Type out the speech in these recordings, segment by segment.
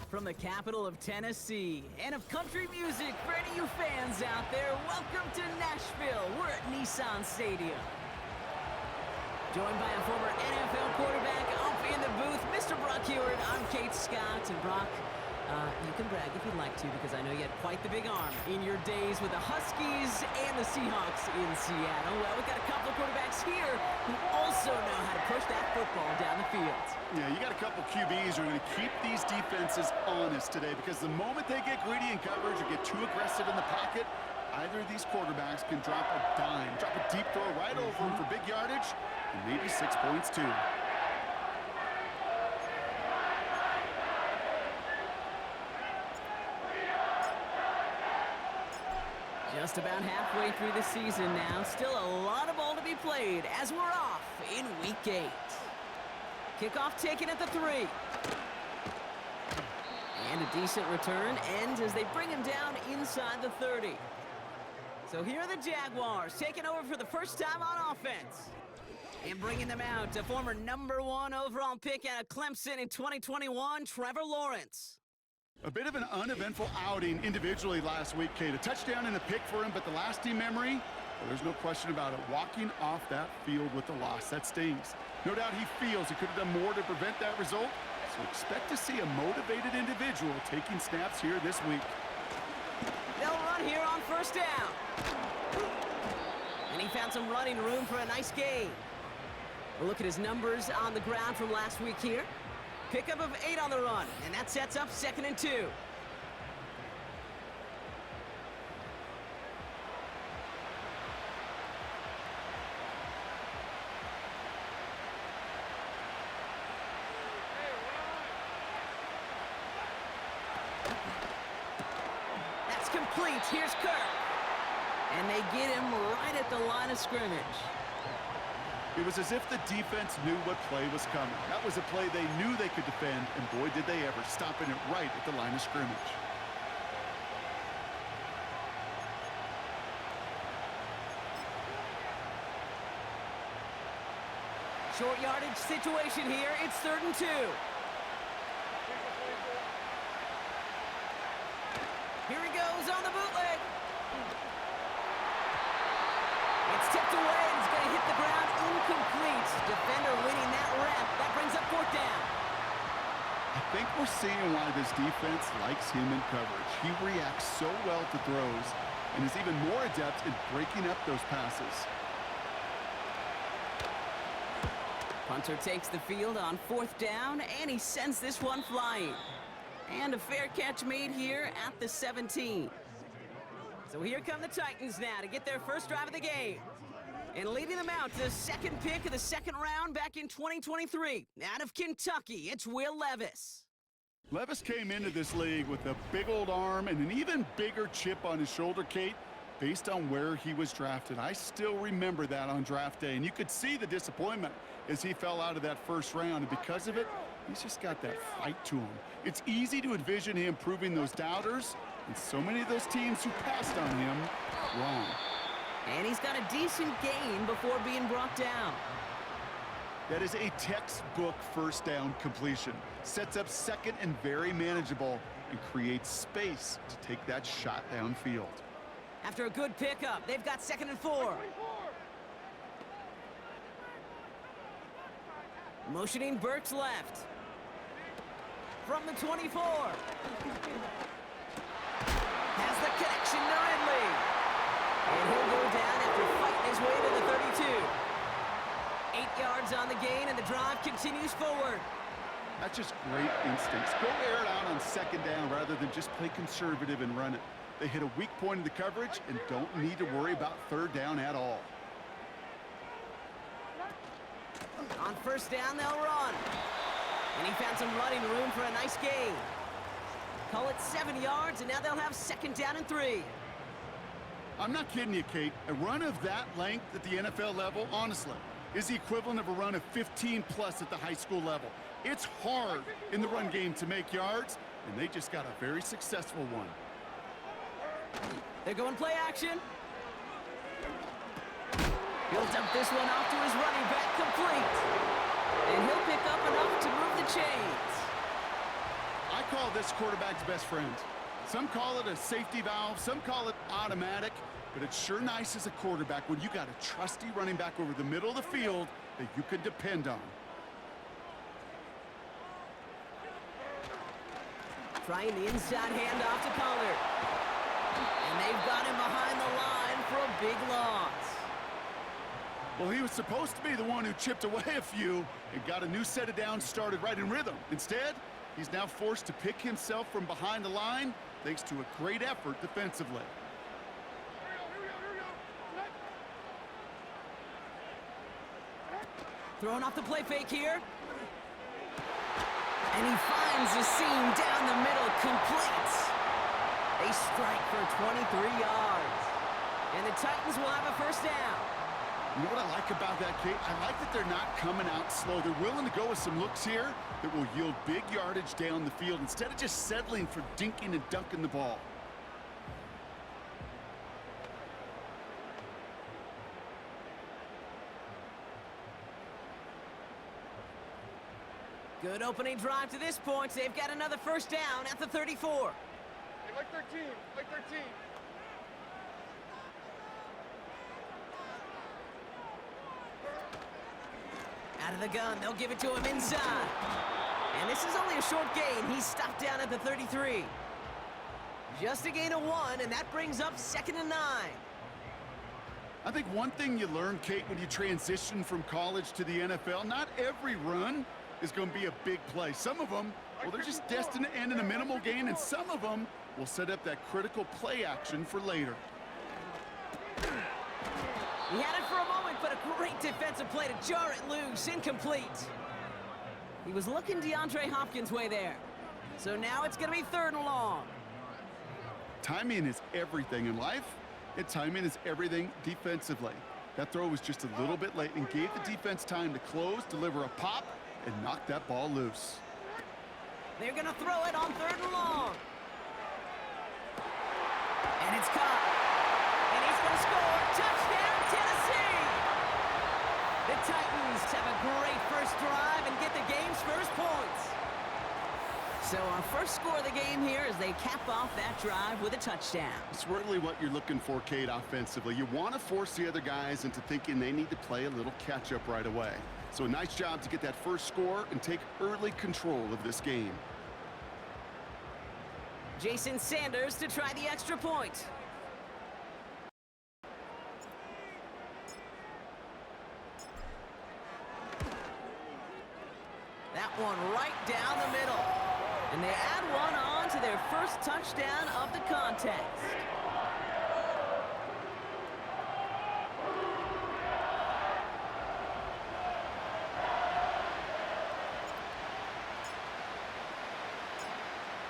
From the capital of Tennessee and of country music, for any of you fans out there, welcome to Nashville. We're at Nissan Stadium. Joined by a former NFL quarterback up in the booth, Mr. Brock Heward. I'm Kate Scott, and Brock, you can brag if you'd like to, because I know you had quite the big arm in your days with the Huskies and the Seahawks in Seattle. Well, we've got a couple of quarterbacks here who also know how to push that football down the field. Yeah, you got a couple QBs who are going to keep these defenses honest today, because the moment they get greedy in coverage or get too aggressive in the pocket, either of these quarterbacks can drop a dime, drop a deep throw right over them for big yardage, and maybe 6 points too. Just about halfway through the season now. Still a lot of ball to be played as we're off in Week 8. Kickoff taken at the 3. And a decent return ends as they bring him down inside the 30. So here are the Jaguars taking over for the first time on offense. And bringing them out to former #1 overall pick out of Clemson in 2021, Trevor Lawrence. A bit of an uneventful outing individually last week, Kate. A touchdown and a pick for him, but the lasting memory, well, there's no question about it. Walking off that field with the loss, that stings. No doubt he feels he could have done more to prevent that result, so expect to see a motivated individual taking snaps here this week. They'll run here on first down. And he found some running room for a nice gain. We'll look at his numbers on the ground from last week here. Pickup of 8 on the run, and that sets up 2nd and 2. That's complete. Here's Kirk. And they get him right at the line of scrimmage. It was as if the defense knew what play was coming. That was a play they knew they could defend, and boy, did they ever, stopping it right at the line of scrimmage. Short yardage situation here. It's 3rd and 2. Here he goes on the bootleg. It's tipped away, and it's going to hit the ground incomplete. Defender winning that rep. That brings up 4th down. I think we're seeing why this defense likes him in coverage. He reacts so well to throws and is even more adept in breaking up those passes. Punter takes the field on 4th down, and he sends this one flying. And a fair catch made here at the 17. So here come the Titans now to get their first drive of the game. And leading them out to the 2nd pick of the 2nd round back in 2023. Out of Kentucky, it's Will Levis. Levis came into this league with a big old arm and an even bigger chip on his shoulder, Kate, based on where he was drafted. I still remember that on draft day, and you could see the disappointment as he fell out of that first round, and because of it, he's just got that fight to him. It's easy to envision him proving those doubters, and so many of those teams who passed on him, wrong. And he's got a decent gain before being brought down. That is a textbook first down completion. Sets up 2nd and very manageable, and creates space to take that shot downfield. After a good pickup, they've got 2nd and 4. Motioning Burks left. From the 24. Has the connection to Ridley. And he'll go down after fighting his way to the 32. 8 yards on the gain, and the drive continues forward. That's just great instincts. Go air it out on 2nd down rather than just play conservative and run it. They hit a weak point in the coverage and don't need to worry about 3rd down at all. On first down, they'll run. And he found some running room for a nice gain. Call it 7 yards, and now they'll have 2nd down and 3. I'm not kidding you, Kate. A run of that length at the NFL level, honestly, is the equivalent of a run of 15+ at the high school level. It's hard in the run game to make yards, and they just got a very successful one. They're going play action. He'll dump this one off to his running back, complete. And he'll pick up enough to move the chains. I call this quarterback's best friend. Some call it a safety valve, some call it automatic, but it's sure nice as a quarterback when you got a trusty running back over the middle of the field that you can depend on. Trying the inside handoff to Pollard. And they've got him behind the line for a big loss. Well, he was supposed to be the one who chipped away a few and got a new set of downs started right in rhythm. Instead, he's now forced to pick himself from behind the line thanks to a great effort defensively. Throwing off the play fake here. And he finds the seam down the middle, complete. They strike for 23 yards. And the Titans will have a first down. You know what I like about that, Kate? I like that they're not coming out slow. They're willing to go with some looks here that will yield big yardage down the field instead of just settling for dinking and dunking the ball. Good opening drive to this point. They've got another first down at the 34. Hey, like 13, like 13. Out of the gun, they'll give it to him inside. And this is only a short gain. He's stopped down at the 33. Just a gain of 1, and that brings up 2nd and 9. I think one thing you learn, Kate, when you transition from college to the NFL, not every run is going to be a big play. Some of them, well, they're just destined to end in a minimal gain, and some of them will set up that critical play action for later. He had it for a moment, but a great defensive play to jar it loose. Incomplete. He was looking DeAndre Hopkins' way there. So now it's going to be 3rd and long. Timing is everything in life, and timing is everything defensively. That throw was just a little bit late and gave the defense time to close, deliver a pop, and knock that ball loose. They're going to throw it on 3rd and long. And it's caught. And he's going to score. Touchdown, Tennessee! The Titans have a great first drive and get the game's first points. So our first score of the game here as they cap off that drive with a touchdown. It's really what you're looking for, Kate, offensively. You want to force the other guys into thinking they need to play a little catch-up right away. So a nice job to get that first score and take early control of this game. Jason Sanders to try the extra point. That one right down the middle. And they add one on to their first touchdown of the contest.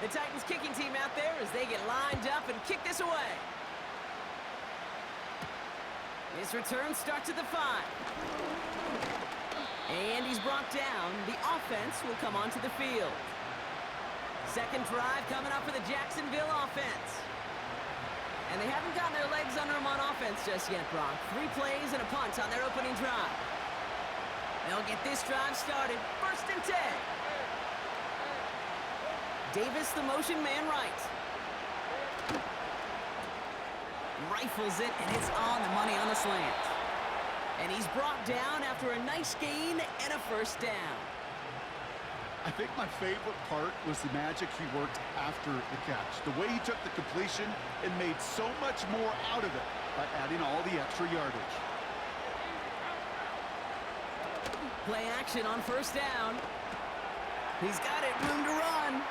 The Titans kicking team out there as they get lined up and kick this away. This return starts at the 5. And he's brought down. The offense will come onto the field. Second drive coming up for the Jacksonville offense. And they haven't gotten their legs under them on offense just yet, Brock. 3 plays and a punt on their opening drive. They'll get this drive started. 1st and 10. Davis, the motion man right. Rifles it, and it's on the money on the slant. And he's brought down after a nice gain and a first down. I think my favorite part was the magic he worked after the catch. The way he took the completion and made so much more out of it by adding all the extra yardage. Play action on 1st down. He's got it, room to run.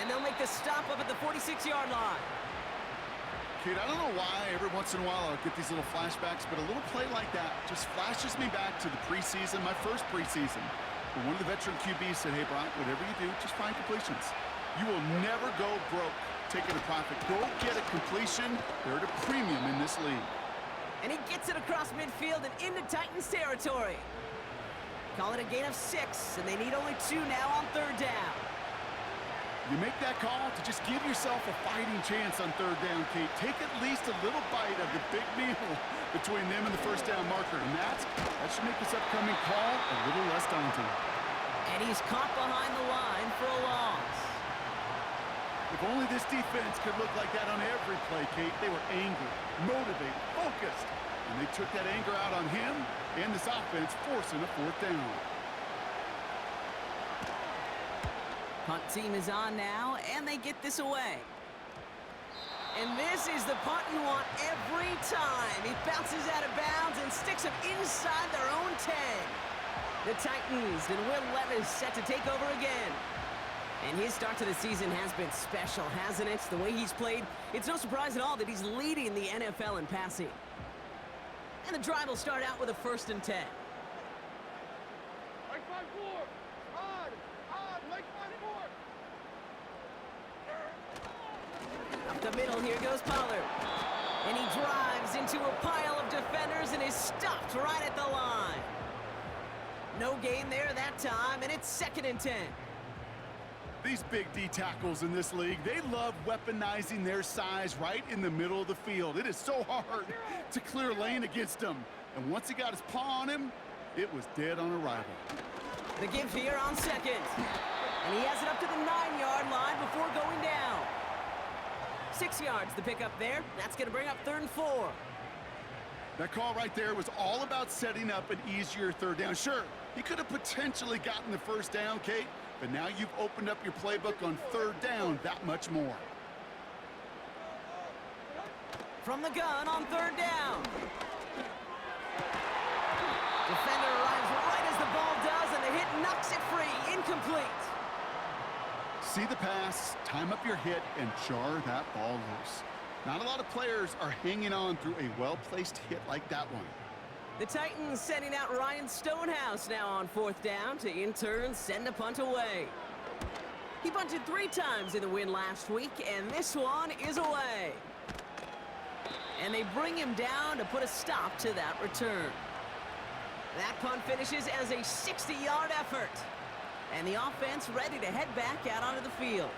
And they'll make the stop up at the 46-yard line. Kate, I don't know why every once in a while I'll get these little flashbacks, but a little play like that just flashes me back to the preseason, my first preseason. When one of the veteran QBs said, hey, Brock, whatever you do, just find completions. You will never go broke taking a profit. Go get a completion. They're at a premium in this league. And he gets it across midfield and into Titans territory. Call it a gain of 6, and they need only 2 now on 3rd down. You make that call to just give yourself a fighting chance on 3rd down, Kate. Take at least a little bite of the big meal between them and the 1st down marker. And that should make this upcoming call a little less daunting. And he's caught behind the line for a loss. If only this defense could look like that on every play, Kate. They were angry, motivated, focused. And they took that anger out on him and this offense, forcing a 4th down. Punt team is on now, and they get this away. And this is the punt you want every time. He bounces out of bounds and sticks him inside their own 10. The Titans and Will Levis set to take over again. And his start to the season has been special, hasn't it? The way he's played, it's no surprise at all that he's leading the NFL in passing. And the drive will start out with a 1st and 10. Like 5-4. On, like 5-4. Up the middle, here goes Pollard. And he drives into a pile of defenders and is stopped right at the line. No gain there that time, and it's 2nd and 10. These big D tackles in this league, they love weaponizing their size right in the middle of the field. It is so hard to clear lane against him. And once he got his paw on him, it was dead on arrival. The give here on 2nd. And he has it up to the 9-yard line before going down. 6 yards the pickup there. That's going to bring up 3rd and 4. That call right there was all about setting up an easier 3rd down. Sure, he could have potentially gotten the 1st down, Kate, but now you've opened up your playbook on 3rd down that much more. From the gun on 3rd down. Defender arrives right as the ball does, and the hit knocks it free. Incomplete. See the pass, time up your hit, and jar that ball loose. Not a lot of players are hanging on through a well-placed hit like that one. The Titans sending out Ryan Stonehouse now on 4th down to in turn send a punt away. He punted 3 times in the win last week, and this one is away. And they bring him down to put a stop to that return. That punt finishes as a 60-yard effort. And the offense ready to head back out onto the field.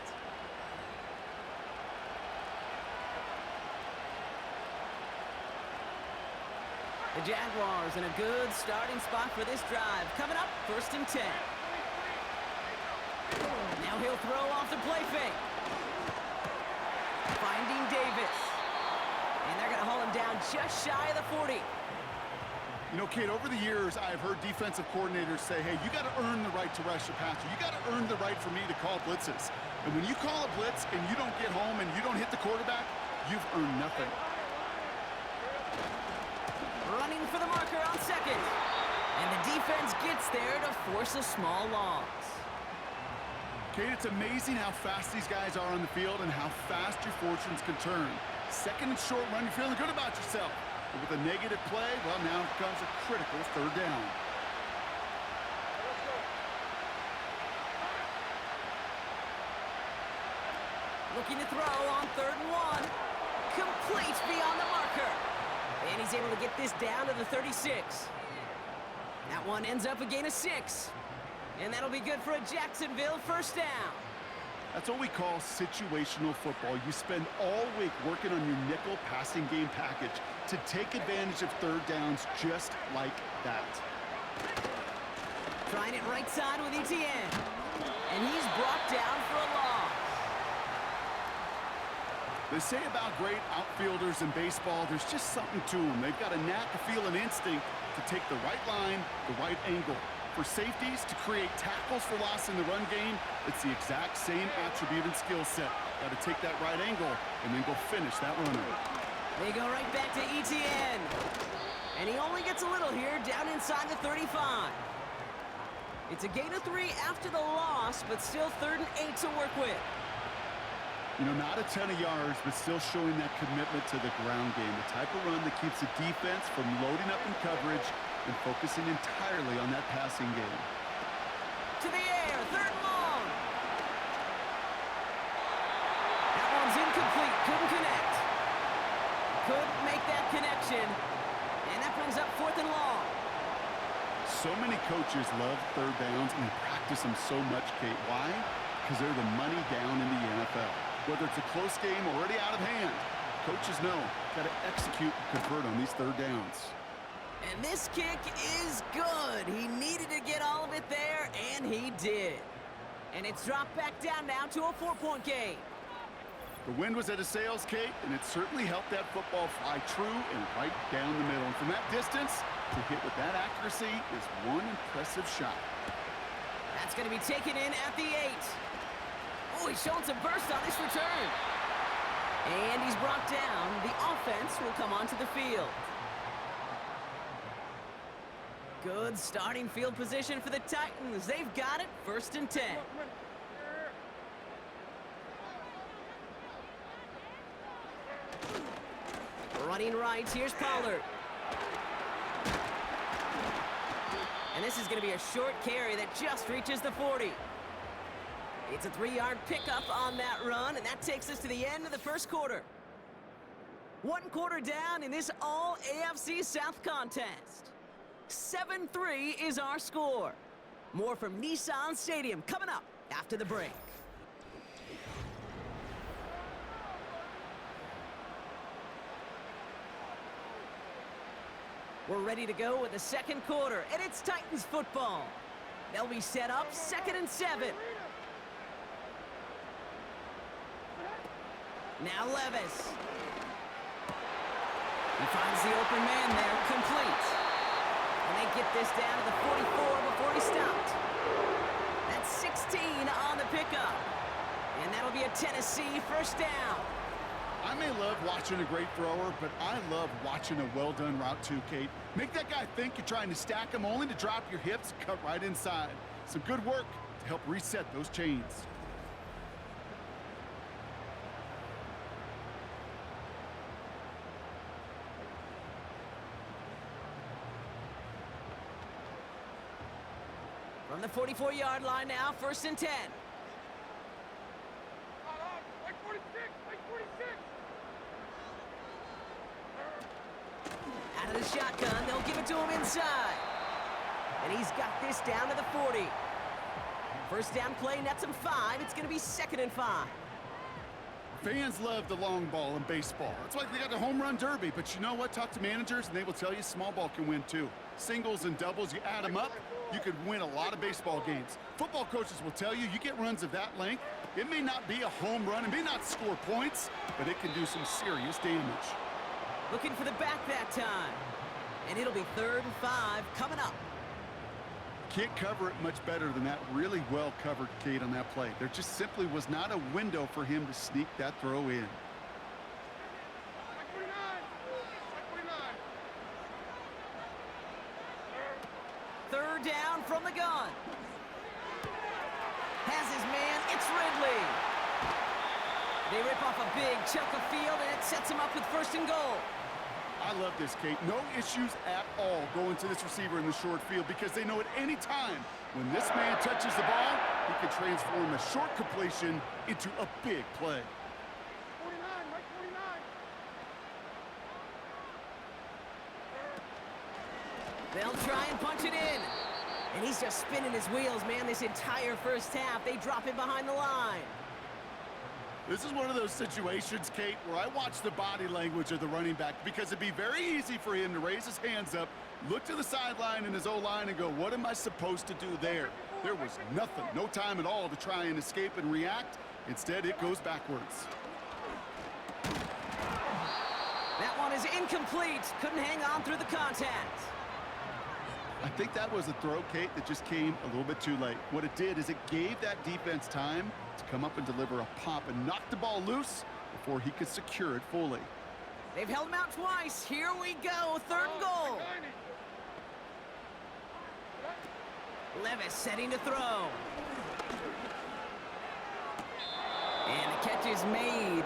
The Jaguars in a good starting spot for this drive. Coming up, 1st and 10. Now he'll throw off the play fake. Finding Davis. And they're going to haul him down just shy of the 40. You know, Kate, over the years, I've heard defensive coordinators say, hey, you got to earn the right to rush your passer. You got to earn the right for me to call blitzes. And when you call a blitz and you don't get home and you don't hit the quarterback, you've earned nothing. Running for the marker on 2nd. And the defense gets there to force a small loss. Kate, it's amazing how fast these guys are on the field and how fast your fortunes can turn. 2nd and short run, you're feeling good about yourself. But with a negative play, well, now comes a critical 3rd down. Looking to throw on 3rd and 1. Complete beyond the marker. And he's able to get this down to the 36. That one ends up a gain of 6. And that'll be good for a Jacksonville 1st down. That's what we call situational football. You spend all week working on your nickel passing game package to take advantage of 3rd downs just like that. Trying it right side with Etienne. And he's brought down for a loss. They say about great outfielders in baseball, there's just something to them. They've got a knack, a feel, an instinct to take the right line, the right angle. For safeties, to create tackles for loss in the run game, it's the exact same attribute and skill set. Got to take that right angle and then go finish that runner. They go right back to Etienne. And he only gets a little here, down inside the 35. It's a gain of 3 after the loss, but still 3rd and 8 to work with. You know, not a ton of yards, but still showing that commitment to the ground game. The type of run that keeps the defense from loading up in coverage and focusing entirely on that passing game. To the air, 3rd and long. That one's incomplete, couldn't connect. Couldn't make that connection. And that brings up 4th and long. So many coaches love 3rd downs and they practice them so much, Kate. Why? Because they're the money down in the NFL. Whether it's a close game already out of hand, coaches know got to execute and convert on these 3rd downs. And this kick is good. He needed to get all of it there, and he did. And it's dropped back down now to a 4-point game. The wind was at his sails, Kate, and it certainly helped that football fly true and right down the middle. And from that distance, to hit with that accuracy is one impressive shot. That's going to be taken in at the 8. Oh, he's showing some burst on this return. And he's brought down. The offense will come onto the field. Good starting field position for the Titans. They've got it, 1st and 10. Running right, here's Pollard. And this is going to be a short carry that just reaches the 40. It's a 3-yard pickup on that run, and that takes us to the end of the first quarter. 1 quarter down in this all-AFC South contest. 7-3 is our score. More from Nissan Stadium coming up after the break. We're ready to go with the second quarter, and it's Titans football. They'll be set up 2nd and 7. Now Levis. He finds the open man there, complete. And they get this down to the 44 before he stopped. That's 16 on the pickup. And that'll be a Tennessee 1st down. I may love watching a great thrower, but I love watching a well-done route too, Kate. Make that guy think you're trying to stack him only to drop your hips and cut right inside. Some good work to help reset those chains. From the 44-yard line now, 1st and 10. Like 46, like 46. Out of the shotgun, they'll give it to him inside. And he's got this down to the 40. 1st down play, nets him 5. It's going to be 2nd and 5. Fans love the long ball in baseball. That's why they got the home run derby. But you know what? Talk to managers, and they will tell you small ball can win too. Singles and doubles, you add them up, you could win a lot of baseball games. Football coaches will tell you, you get runs of that length, it may not be a home run, it may not score points, but it can do some serious damage. Looking for the back that time. And it'll be 3rd and 5 coming up. Can't cover it much better than that. Really well covered, Kate, on that play. There just simply was not a window for him to sneak that throw in. Like 49. Like 49. 3rd down from the gun. Has his man, it's Ridley. They rip off a big chunk of field, and it sets him up with 1st and goal. I love this, Kate. No issues at all going to this receiver in the short field because they know at any time when this man touches the ball, he can transform a short completion into a big play. 49, like 49. They'll try and punch it in. And he's just spinning his wheels, man, this entire 1st half. They drop him behind the line. This is one of those situations, Kate, where I watch the body language of the running back because it'd be very easy for him to raise his hands up, look to the sideline in his O-line and go, what am I supposed to do there? There was nothing, no time at all to try and escape and react. Instead, it goes backwards. That one is incomplete. Couldn't hang on through the contact. I think that was a throw, Kate, that just came a little bit too late. What it did is it gave that defense time to come up and deliver a pop and knock the ball loose before he could secure it fully. They've held him out twice. Here we go. 3rd and goal. Levis setting to throw. And the catch is made.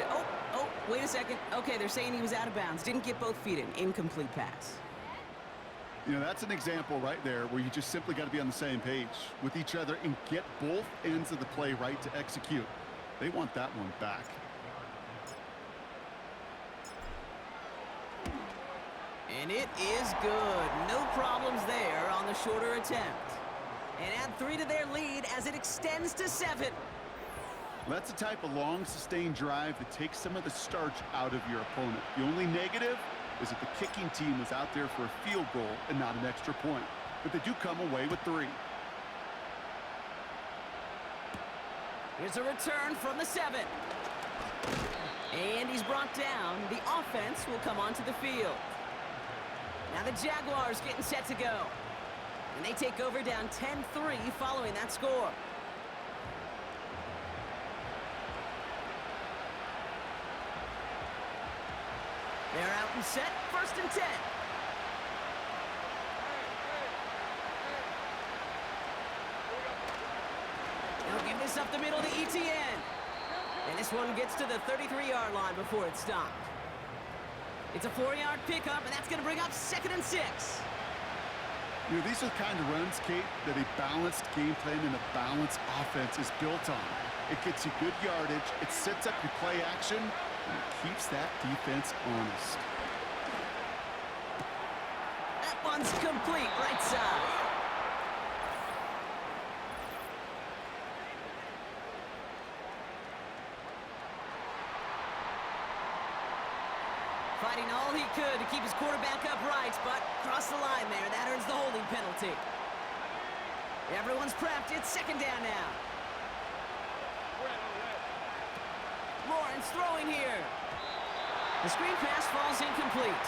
Oh, wait a second. Okay, they're saying he was out of bounds. Didn't get both feet in. Incomplete pass. You know, that's an example right there where you just simply got to be on the same page with each other and get both ends of the play right to execute. They want that one back. And it is good. No problems there on the shorter attempt. And add 3 to their lead as it extends to 7. That's a type of long, sustained drive that takes some of the starch out of your opponent. The only negative, is that the kicking team was out there for a field goal and not an extra point. But they do come away with 3. Here's a return from the 7. And he's brought down. The offense will come onto the field. Now the Jaguars getting set to go. And they take over down 10-3 following that score. They're out and set, 1st and 10. They'll give this up the middle to ETN. And this one gets to the 33-yard line before it's stopped. It's a 4-yard pickup, and that's going to bring up 2nd and 6. You know, these are the kind of runs, Kate, that a balanced game plan and a balanced offense is built on. It gets you good yardage, it sets up your play action, and it keeps that defense honest. That one's complete, right side. Fighting all he could to keep his quarterback upright, but crossed the line there. That earns the holding penalty. Everyone's prepped. It's 2nd down now. Lawrence throwing here. The screen pass falls incomplete.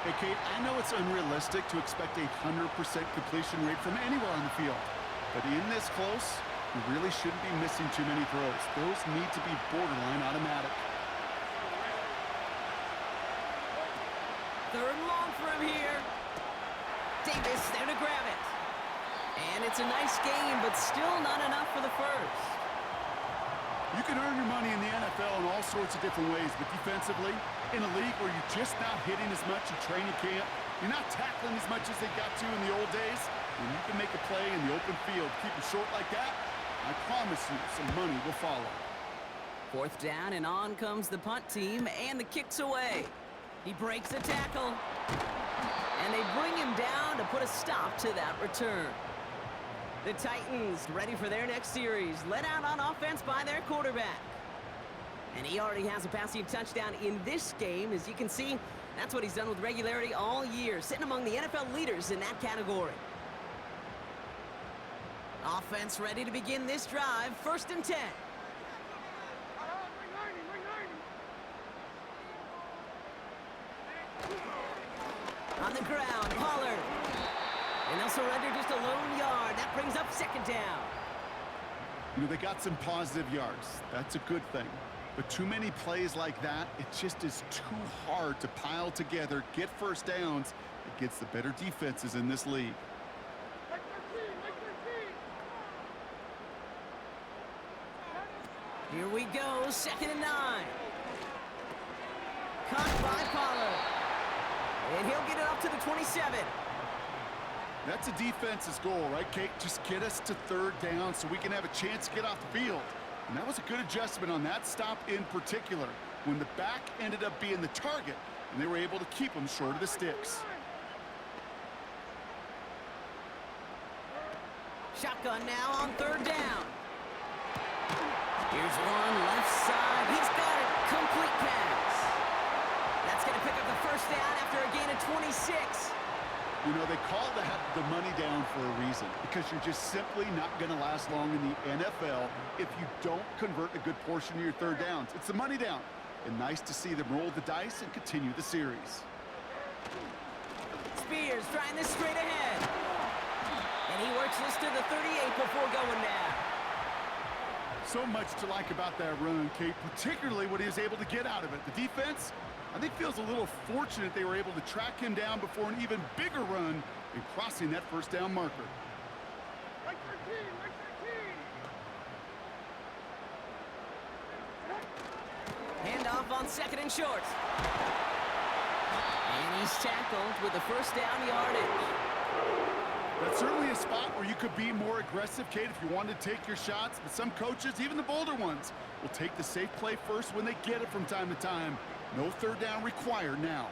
Hey, Kate, I know it's unrealistic to expect a 100% completion rate from anywhere on the field. But in this close, you really shouldn't be missing too many throws. Those need to be borderline automatic. 3rd and long for him here. Davis there to grab it. And it's a nice game, but still not enough for the first. You can earn your money in the NFL in all sorts of different ways, but defensively, in a league where you're just not hitting as much in training camp, you're not tackling as much as they got to in the old days, when you can make a play in the open field, keep it short like that, I promise you some money will follow. 4th down, and on comes the punt team, and the kick's away. He breaks the tackle, and they bring him down to put a stop to that return. The Titans ready for their next series, led out on offense by their quarterback. And he already has a passing touchdown in this game. As you can see, that's what he's done with regularity all year, sitting among the NFL leaders in that category. Offense ready to begin this drive, 1st and 10. On the ground, Pollard. And they'll surrender just a lone yard. That brings up 2nd down. You know, they got some positive yards. That's a good thing. But too many plays like that, it just is too hard to pile together, get 1st downs against the better defenses in this league. Here we go, 2nd and 9. Caught by Pollard. And he'll get it up to the 27. That's a defense's goal, right, Kate? Just get us to 3rd down so we can have a chance to get off the field. And that was a good adjustment on that stop in particular, when the back ended up being the target, and they were able to keep him short of the sticks. Shotgun now on 3rd down. Here's one left side. He's got it. Complete pass. That's going to pick up the 1st down after a gain of 26. You know, they call that the money down for a reason, because you're just simply not going to last long in the NFL if you don't convert a good portion of your 3rd downs. It's the money down. And nice to see them roll the dice and continue the series. Spears trying this straight ahead. And he works this to the 38 before going down. So much to like about that run, Kate, particularly what he was able to get out of it. The defense, I think, feels a little fortunate they were able to track him down before an even bigger run in crossing that 1st down marker. Right 13, right 13. Handoff on 2nd and short. And he's tackled with the 1st down yardage. That's certainly a spot where you could be more aggressive, Kate, if you wanted to take your shots. But some coaches, even the bolder ones, will take the safe play first when they get it from time to time. No 3rd down required now.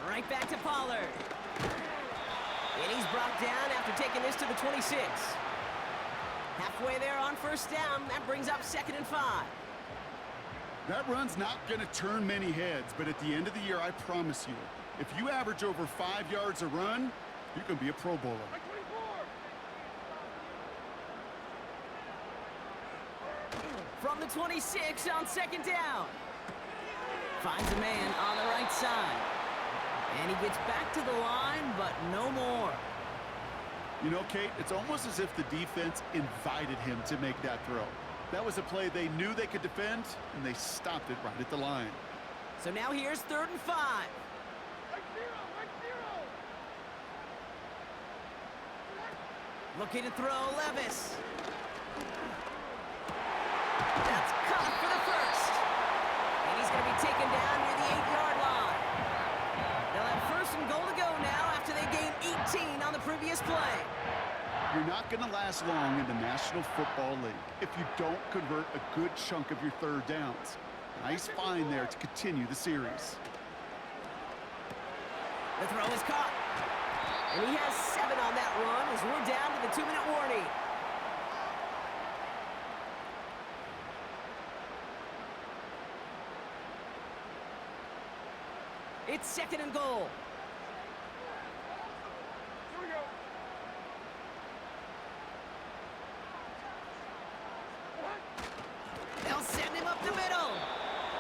Right back to Pollard. And he's brought down after taking this to the 26. Halfway there on first down. That brings up 2nd and 5. That run's not going to turn many heads, but at the end of the year, I promise you, if you average over 5 yards a run, you can be a Pro Bowler. Like 24. From the 26 on 2nd down. Finds a man on the right side. And he gets back to the line, but no more. You know, Kate, it's almost as if the defense invited him to make that throw. That was a play they knew they could defend, and they stopped it right at the line. So now here's 3rd and 5. Like 0. Looking to throw, Levis. That's caught for the first. And he's going to be taken down near the 8-yard line. They'll have 1st and goal to go now after they gained 18 on the previous play. You're not going to last long in the National Football League if you don't convert a good chunk of your 3rd downs. Nice find there to continue the series. The throw is caught. And he has 7 on that run as we're down to the 2-minute warning. It's 2nd and goal. Here we go. They'll send him up the middle.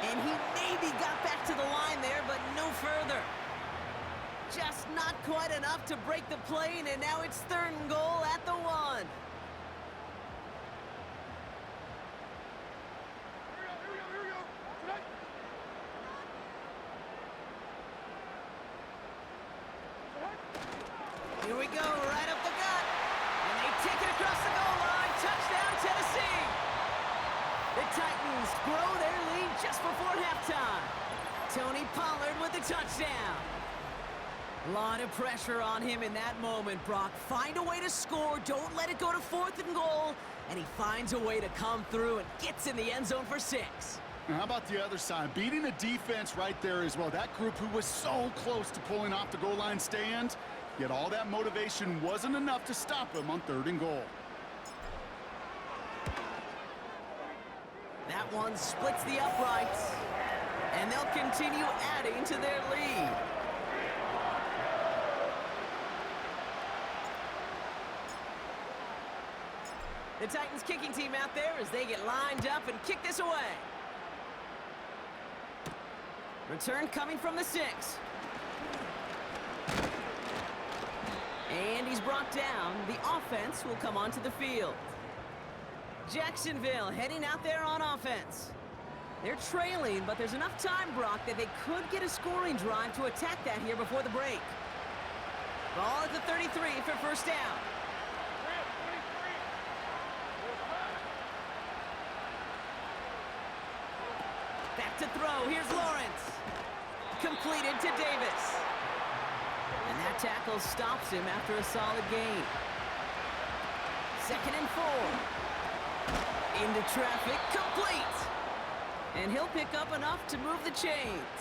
And he maybe got back to the line there, but no further. Just not quite enough to break the plane, and now it's 3rd and goal at the 1. Here we go. Tonight. Here we go, right up the gut. And they take it across the goal line. Touchdown, Tennessee. The Titans grow their lead just before halftime. Tony Pollard with the touchdown. A lot of pressure on him in that moment, Brock. Find a way to score. Don't let it go to 4th and goal. And he finds a way to come through and gets in the end zone for 6. And how about the other side? Beating the defense right there as well. That group who was so close to pulling off the goal line stand, yet all that motivation wasn't enough to stop them on 3rd and goal. That one splits the uprights. And they'll continue adding to their lead. The Titans kicking team out there as they get lined up and kick this away. Return coming from the 6. And he's brought down. The offense will come onto the field. Jacksonville heading out there on offense. They're trailing, but there's enough time, Brock, that they could get a scoring drive to attack that here before the break. Ball at the 33 for first down. Back to throw. Here's Lawrence. Completed to Davis. And that tackle stops him after a solid gain. 2nd and 4. Into traffic. Complete. And he'll pick up enough to move the chains.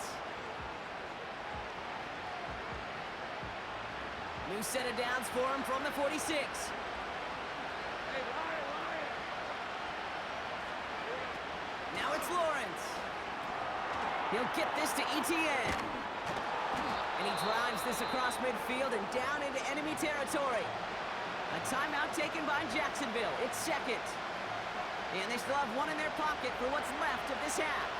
New set of downs for him from the 46. Hey, Ryan. Now it's Lawrence. He'll get this to ETN. And he drives this across midfield and down into enemy territory. A timeout taken by Jacksonville. It's 2nd. And they still have one in their pocket for what's left of this half.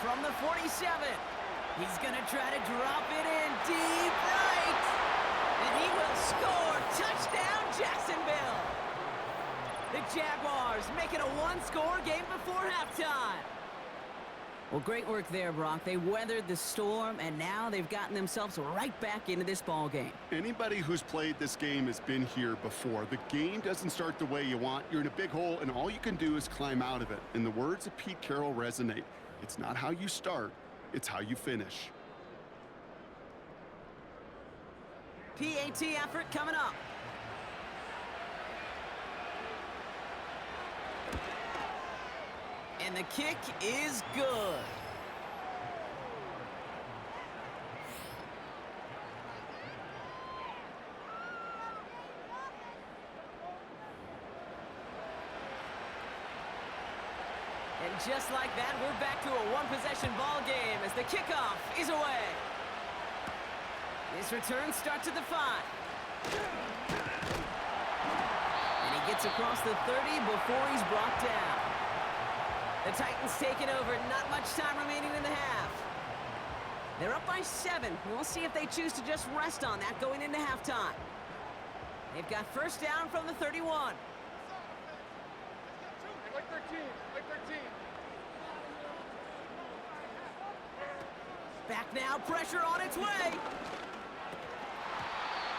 From the 47, he's going to try to drop it in deep right. And he will score. Touchdown, Jacksonville. The Jaguars make it a one-score game before halftime. Well, great work there, Brock. They weathered the storm, and now they've gotten themselves right back into this ball game. Anybody who's played this game has been here before. The game doesn't start the way you want. You're in a big hole, and all you can do is climb out of it. And the words of Pete Carroll resonate. It's not how you start, it's how you finish. PAT effort coming up. And the kick is good. just like that, we're back to a one-possession ball game as the kickoff is away. This return starts at the 5. And he gets across the 30 before he's brought down. The Titans take it over. Not much time remaining in the half. They're up by 7. We'll see if they choose to just rest on that going into halftime. They've got first down from the 31. Like 13. Like 13. Back now, pressure on its way.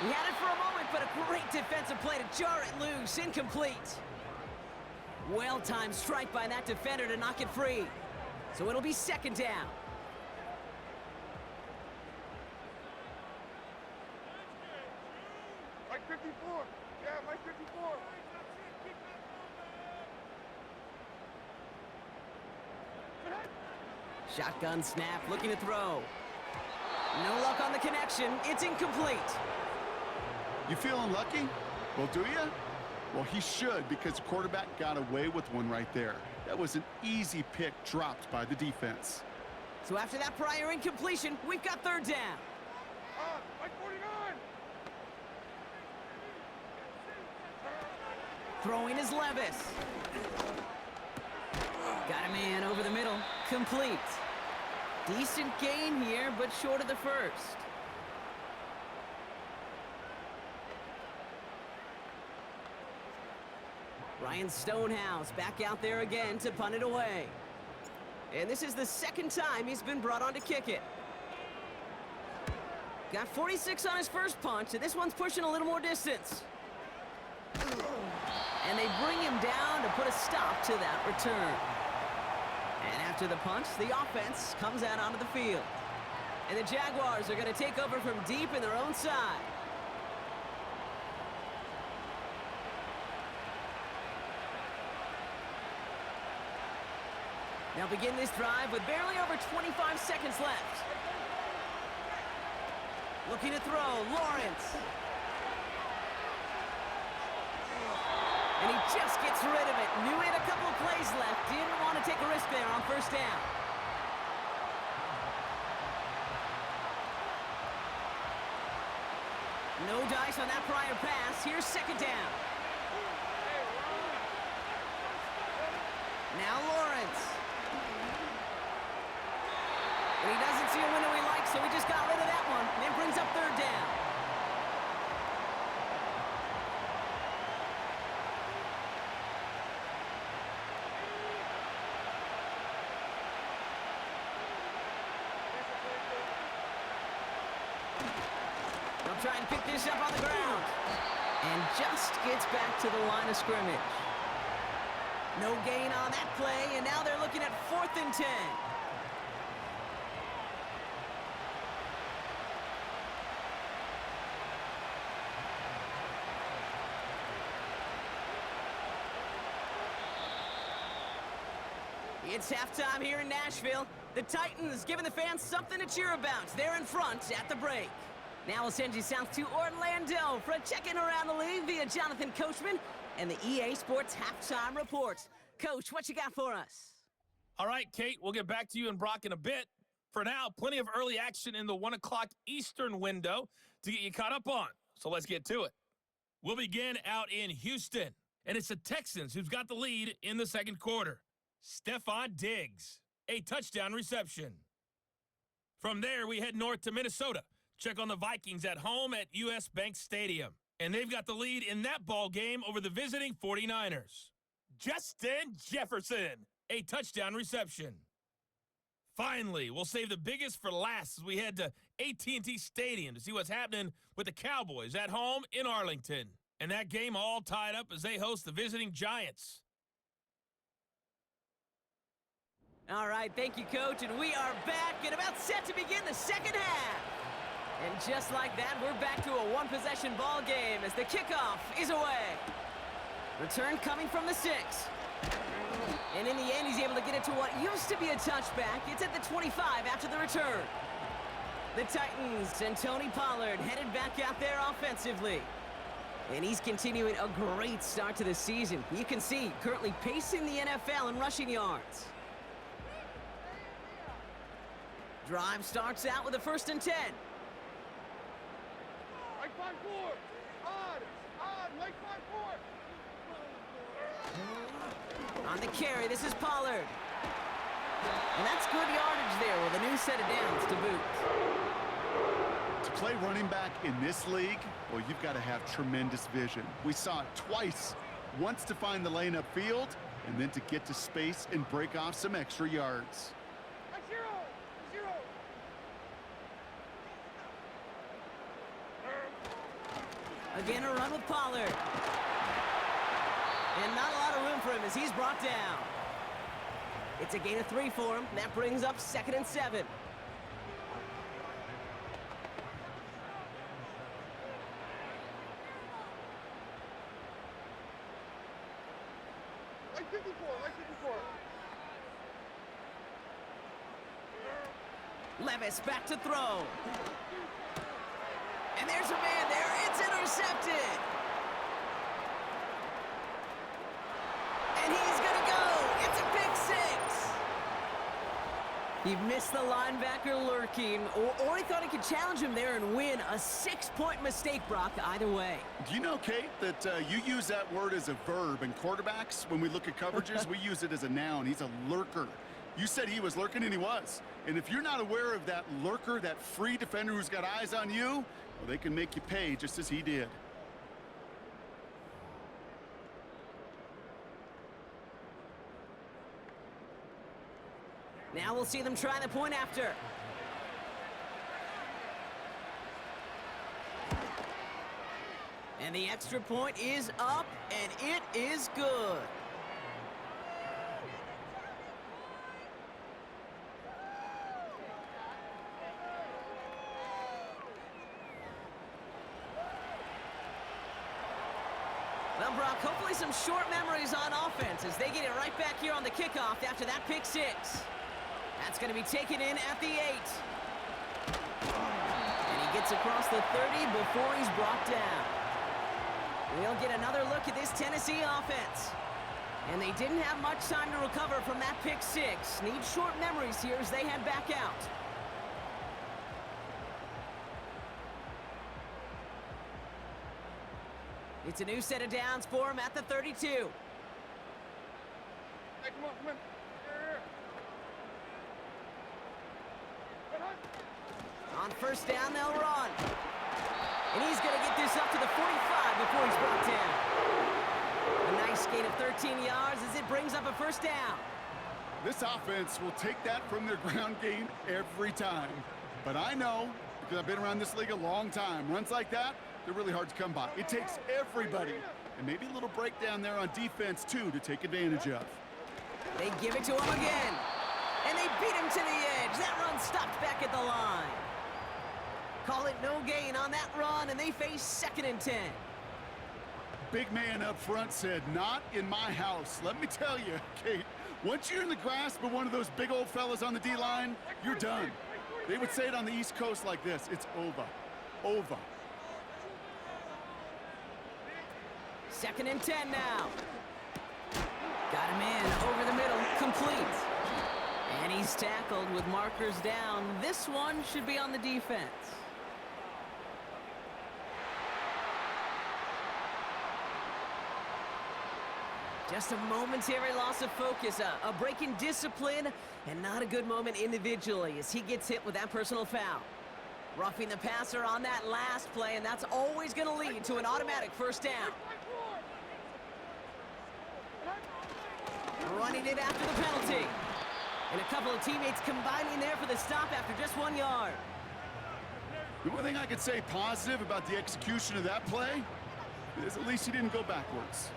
He had it for a moment, but a great defensive play to jar it loose. Incomplete. Well-timed strike by that defender to knock it free. So it'll be second down. Like 54. Yeah, like 54. Shotgun snap, looking to throw. No luck on the connection. It's incomplete. You feeling lucky? Well, do you? Well, he should, because the quarterback got away with one right there. That was an easy pick dropped by the defense. So after that prior incompletion, we've got third down. Like 49. Throwing is Levis. Got a man over the middle. Complete. Decent gain here, but short of the first. Ryan Stonehouse back out there again to punt it away. And this is the second time he's been brought on to kick it. Got 46 on his first punt, and this one's pushing a little more distance. And they bring him down to put a stop to that return. And after the punch, the offense comes out onto the field. And the Jaguars are going to take over from deep in their own side. They'll begin this drive with barely over 25 seconds left. Looking to throw, Lawrence. And he just gets rid of it. Knew he had a couple of plays left. Didn't want to take a risk there on first down. No dice on that prior pass. Here's second down. Now Lawrence. And he doesn't see a window he likes, so he just got rid of that one. And brings up third down. They'll try and pick this up on the ground. And just gets back to the line of scrimmage. No gain on that play, and now they're looking at 4th and 10. It's halftime here in Nashville. The Titans giving the fans something to cheer about. They're in front at the break. Now we'll send you south to Orlando for a check-in around the league via Jonathan Coachman and the EA Sports Halftime Report. Coach, what you got for us? All right, Kate, we'll get back to you and Brock in a bit. For now, plenty of early action in the 1 o'clock Eastern window to get you caught up on. So let's get to it. We'll begin out in Houston, and it's the Texans who's got the lead in the second quarter. Stephon Diggs, a touchdown reception. From there, we head north to Minnesota. Check on the Vikings at home at US Bank Stadium. And they've got the lead in that ball game over the visiting 49ers. Justin Jefferson, a touchdown reception. Finally, we'll save the biggest for last as we head to AT&T Stadium to see what's happening with the Cowboys at home in Arlington. And that game all tied up as they host the visiting Giants. All right, thank you, Coach, and we are back and about set to begin the second half. And just like that, we're back to a one-possession ball game as the kickoff is away. Return coming from the 6. And in the end, he's able to get it to what used to be a touchback. It's at the 25 after the return. The Titans and Tony Pollard headed back out there offensively. And he's continuing a great start to the season. You can see currently pacing the NFL in rushing yards. Drive starts out with a 1st and 10. Like 5-4. Odd. Like 5-4. On the carry, this is Pollard. And that's good yardage there with a new set of downs to boot. To play running back in this league, well, you've got to have tremendous vision. We saw it twice. Once to find the lane upfield, and then to get to space and break off some extra yards. Like 0. Again, a run with Pollard. And not a lot of room for him as he's brought down. It's a gain of 3 for him. That brings up 2nd and 7. Like 54. Levis back to throw. And there's a man there. It's intercepted. And he's going to go. It's a pick 6. He missed the linebacker lurking, or he thought he could challenge him there and win. A 6-point mistake, Brock, either way. Do you know, Kate, that you use that word as a verb in quarterbacks? When we look at coverages, we use it as a noun. He's a lurker. You said he was lurking, and he was. And if you're not aware of that lurker, that free defender who's got eyes on you, well, they can make you pay just as he did. Now we'll see them try the point after. And the extra point is up, and it is good. Well, Brock, hopefully some short memories on offense as they get it right back here on the kickoff after that pick 6. That's going to be taken in at the 8. And he gets across the 30 before he's brought down. We'll get another look at this Tennessee offense. And they didn't have much time to recover from that pick 6. Need short memories here as they head back out. It's a new set of downs for him at the 32. Hey, come on. Here. On 1st down, they'll run. And he's going to get this up to the 45 before he's brought down. A nice gain of 13 yards as it brings up a 1st down. This offense will take that from their ground game every time. But I know, because I've been around this league a long time, runs like that, they're really hard to come by. It takes everybody. And maybe a little breakdown there on defense, too, to take advantage of. They give it to him again. And they beat him to the edge. That run stopped back at the line. Call it no gain on that run, and they face 2nd and 10. Big man up front said, not in my house. Let me tell you, Kate, once you're in the grasp of one of those big old fellas on the D-line, you're done. They would say it on the East Coast like this. It's over. Over. 2nd and 10 now. Got him in over the middle, complete. And he's tackled with markers down. This one should be on the defense. Just a momentary loss of focus, a break in discipline, and not a good moment individually as he gets hit with that personal foul. Roughing the passer on that last play, and that's always going to lead to an automatic 1st down. Running it after the penalty. And a couple of teammates combining there for the stop after just 1 yard. The one thing I could say positive about the execution of that play is at least he didn't go backwards.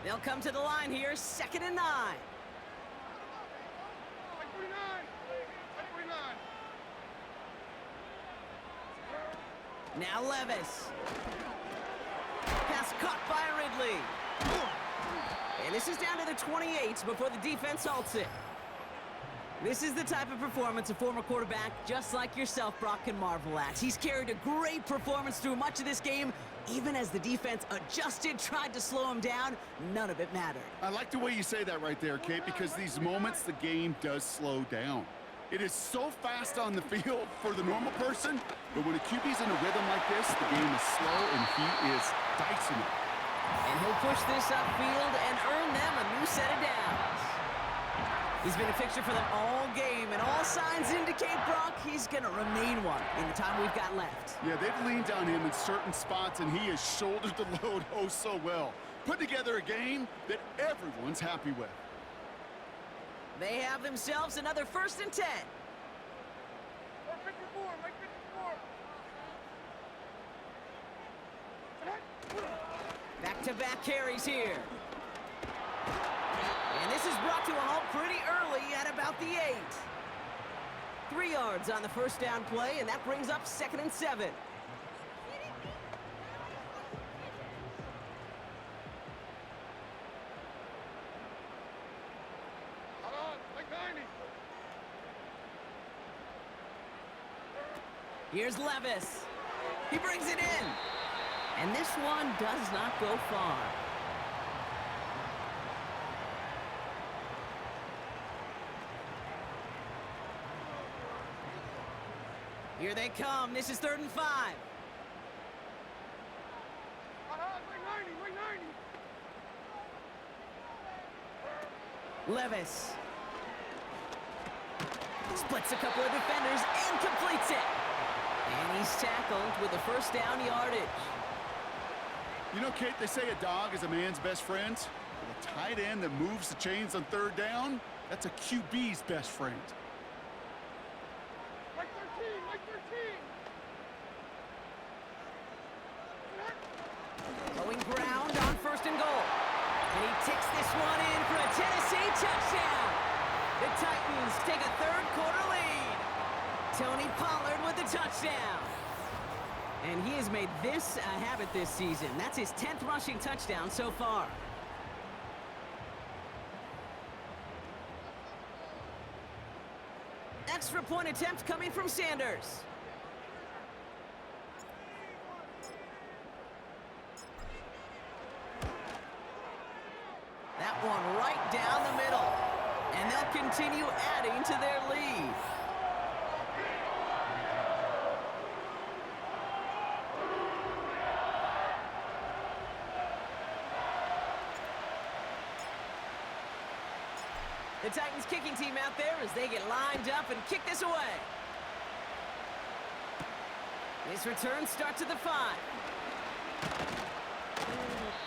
They'll come to the line here, 2nd and 9. Like 49. Now Levis. Pass caught by Ridley. And this is down to the 28 before the defense halts it. This is the type of performance a former quarterback just like yourself, Brock, can marvel at. He's carried a great performance through much of this game. Even as the defense adjusted, tried to slow him down, none of it mattered. I like the way you say that right there, Kate, because these moments the game does slow down. It is so fast on the field for the normal person, but when a QB's in a rhythm like this, the game is slow and he is dicing it. And he'll push this upfield and earn them a new set of downs. He's been a fixture for them all game, and all signs indicate, Brock, he's going to remain one in the time we've got left. Yeah, they've leaned on him in certain spots, and he has shouldered the load oh so well. Put together a game that everyone's happy with. They have themselves another 1st and 10. Mark 54, Mike 54. Back-to-back carries here. And this is brought to a halt pretty early at about the 8. 3 yards on the first down play, and that brings up 2nd and 7. Hold on, Mike 90. Here's Levis. He brings it in. And this one does not go far. Here they come. This is 3rd and 5. Hold on, Mike 90, Mike 90. Levis. Splits a couple of defenders and completes it. And he's tackled with a 1st down yardage. You know, Kate, they say a dog is a man's best friend. But a tight end that moves the chains on 3rd down, that's a QB's best friend. Mike 13, Mike 13. Going ground on 1st and goal. And he ticks this one in for a Tennessee touchdown. The Titans take a 3rd quarter lead. Tony Pollard with the touchdown. And he has made this a habit this season. That's his 10th rushing touchdown so far. Extra point attempt coming from Sanders. That one right down the middle. And they'll continue adding to their lead. The Titans kicking team out there as they get lined up and kick this away. This return starts at the 5.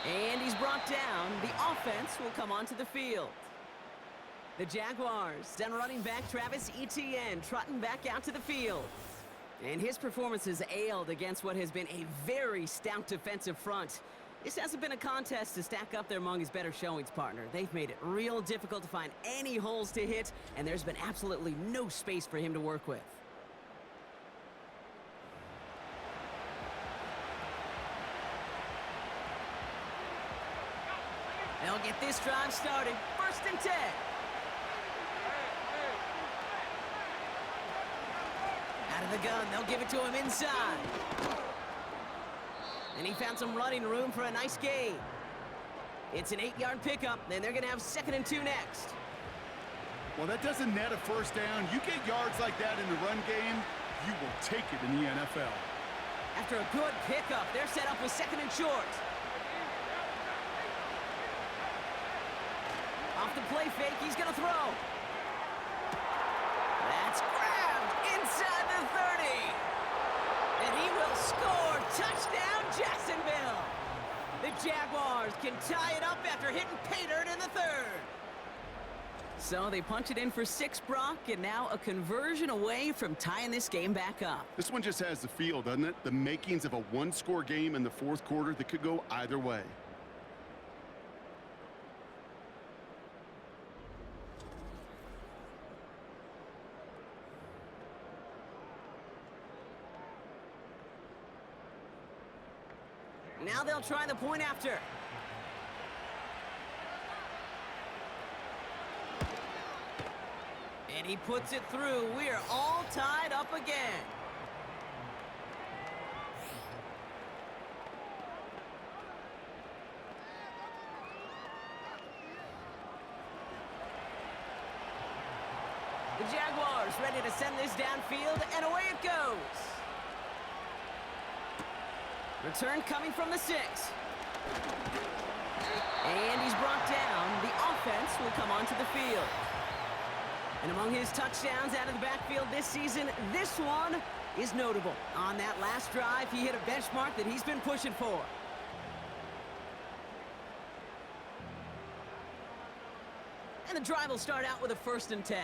And he's brought down. The offense will come onto the field. The Jaguars send running back Travis Etienne trotting back out to the field. And his performance has ailed against what has been a very stout defensive front. This hasn't been a contest to stack up there among his better showings, partner. They've made it real difficult to find any holes to hit, and there's been absolutely no space for him to work with. They'll get this drive started. 1st and 10. Out of the gun, they'll give it to him inside. And he found some running room for a nice gain. It's an 8-yard pickup, and they're going to have 2nd and 2 next. Well, that doesn't net a 1st down. You get yards like that in the run game, you will take it in the NFL. After a good pickup, they're set up with 2nd and short. Off the play fake, he's going to throw. That's grabbed inside the 30. And he will score. Touchdown, Jacksonville. The Jaguars can tie it up after hitting pay dirt in the 3rd. So they punch it in for 6, Brock, and now a conversion away from tying this game back up. This one just has the feel, doesn't it? The makings of a 1-score game in the 4th quarter that could go either way. Now they'll try the point after. And he puts it through. We are all tied up again. The Jaguars ready to send this downfield, and away it goes. Return coming from the 6. And he's brought down. The offense will come onto the field. And among his touchdowns out of the backfield this season, this one is notable. On that last drive, he hit a benchmark that he's been pushing for. And the drive will start out with a 1st and 10.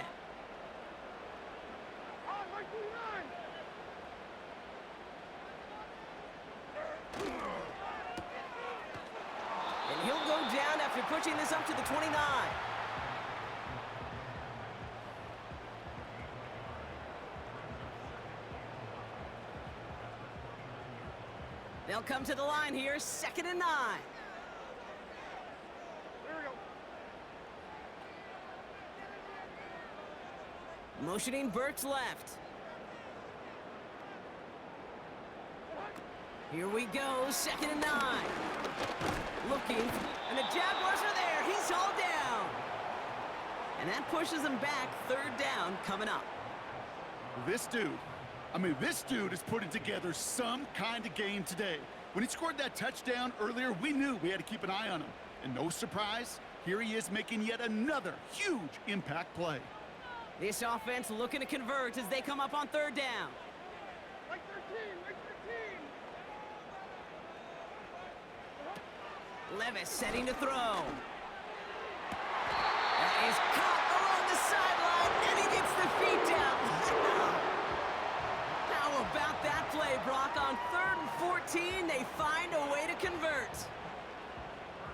And he'll go down after pushing this up to the 29. They'll come to the line here, 2nd and 9. There we go. Motioning Burks left. Here we go, 2nd and 9. Looking, and the Jaguars are there. He's hauled down. And that pushes him back, 3rd down coming up. This dude is putting together some kind of game today. When he scored that touchdown earlier, we knew we had to keep an eye on him. And no surprise, here he is making yet another huge impact play. This offense looking to convert as they come up on 3rd down. Like 13, like 13. Levis setting to throw. That is caught along the sideline, and he gets the feet down. How about that play, Brock? On 3rd and 14, they find a way to convert.